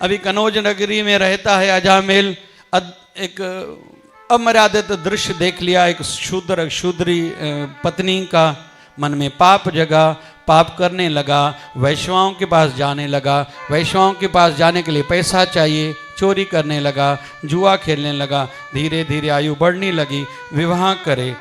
अभी कनौज नगरी में रहता है अजामिल। एक अमर्यादित दृश्य देख लिया, एक शूद्री पत्नी का मन में पाप जगा, पाप करने लगा, वैश्वाओं के पास जाने लगा, वैश्वाओं के पास जाने के लिए पैसा चाहिए, चोरी करने लगा, जुआ खेलने लगा, धीरे धीरे आयु बढ़ने लगी, विवाह करे,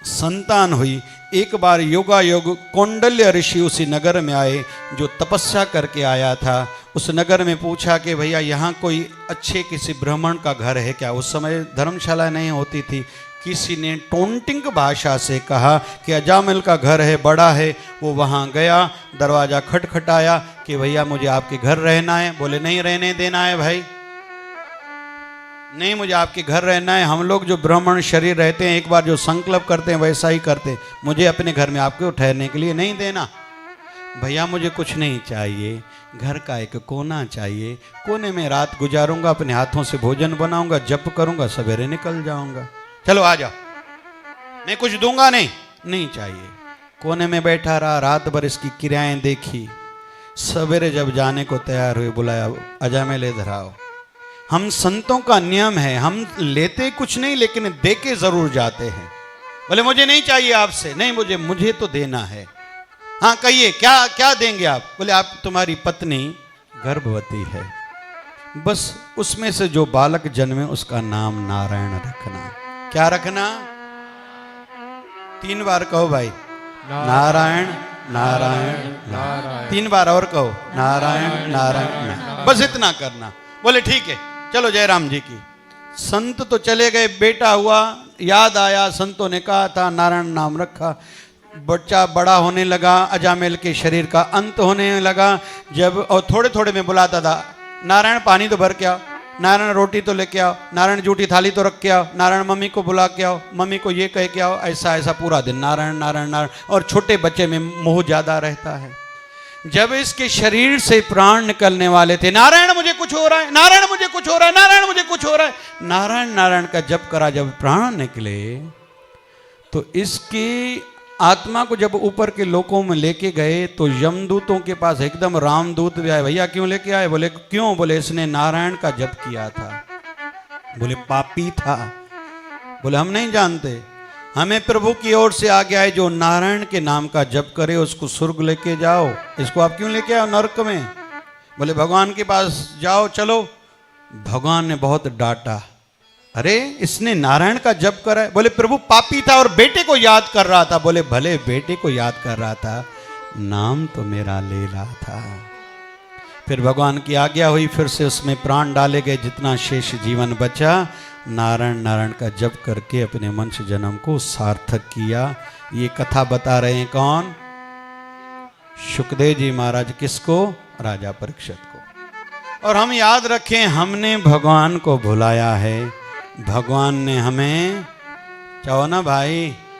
संतान हुई। एक बार योगायोग कौंडल्य ऋषि उसी नगर में आए जो तपस्या करके आया था। उस नगर में पूछा कि भैया यहाँ कोई अच्छे किसी ब्राह्मण का घर है क्या? उस समय धर्मशाला नहीं होती थी। किसी ने टोंटिंग भाषा से कहा कि अजामिल का घर है, बड़ा है। वो वहाँ गया, दरवाज़ा खटखटाया कि भैया मुझे आपके घर रहना है। बोले नहीं रहने देना है भाई, नहीं मुझे आपके घर रहना है। हम लोग जो ब्राह्मण शरीर रहते हैं, एक बार जो संकल्प करते हैं वैसा ही करते हैं। मुझे अपने घर में आपको ठहरने के लिए नहीं देना। भैया मुझे कुछ नहीं चाहिए, घर का एक कोना चाहिए, कोने में रात गुजारूंगा, अपने हाथों से भोजन बनाऊंगा, जप करूंगा, सवेरे निकल जाऊंगा। चलो आ जाओ, मैं कुछ दूंगा नहीं, नहीं चाहिए। कोने में बैठा रहा, रात भर इसकी क्रियाएं देखी। सवेरे जब जाने को तैयार हुए, बुलाया, अजामिल इधर आओ। हम संतों का नियम है, हम लेते कुछ नहीं लेकिन दे के जरूर जाते हैं। बोले मुझे नहीं चाहिए आपसे। नहीं मुझे तो देना है। हाँ कहिए क्या क्या देंगे आप? बोले आप, तुम्हारी पत्नी गर्भवती है, बस उसमें से जो बालक जन्मे उसका नाम नारायण रखना। क्या रखना? 3 बार कहो भाई, नारायण नारायण नारायण। 3 बार और कहो, नारायण नारायण। बस इतना करना। बोले ठीक है, चलो जयराम जी की। संत तो चले गए, बेटा हुआ, याद आया, संतों ने कहा था, नारायण नाम रखा। बच्चा बड़ा होने लगा, अजामिल के शरीर का अंत होने लगा। जब और थोड़े थोड़े में बुलाता था, नारायण पानी तो भर के आओ, नारायण रोटी तो लेके आओ, नारायण जूठी थाली तो रख के आओ, नारायण मम्मी को बुला के आओ, मम्मी को ये कह के आओ। ऐसा ऐसा पूरा दिन नारायण नारायण नारायण। और छोटे बच्चे में मोह ज्यादा रहता है। जब इसके शरीर से प्राण निकलने वाले थे, नारायण मुझे कुछ हो रहा है, नारायण मुझे कुछ हो रहा है, नारायण मुझे कुछ हो रहा है, नारायण नारायण का जप करा। जब प्राण निकले तो इसकी आत्मा को जब ऊपर के लोकों में लेके गए तो यमदूतों के पास एकदम रामदूत भी आए। भैया क्यों लेके आए? बोले क्यों? बोले इसने नारायण का जप किया था। बोले पापी था। बोले हम नहीं जानते, हमें प्रभु की ओर से आ गया है, जो नारायण के नाम का जप करे उसको स्वर्ग लेके जाओ। इसको आप क्यों लेके आओ नरक में? बोले भगवान के पास जाओ, चलो। भगवान ने बहुत डांटा, अरे इसने नारायण का जप करा है। बोले प्रभु पापी था और बेटे को याद कर रहा था। बोले भले बेटे को याद कर रहा था, नाम तो मेरा ले रहा था। फिर भगवान की आज्ञा हुई, फिर से उसमें प्राण डाले गए। जितना शेष जीवन बचा, नारायण नारायण का जप करके अपने मनुष्य जन्म को सार्थक किया। ये कथा बता रहे हैं कौन? शुकदेव जी महाराज। किसको? राजा परीक्षित को। और हम याद रखें, हमने भगवान को भुलाया है, भगवान ने हमें, चाहो ना भाई,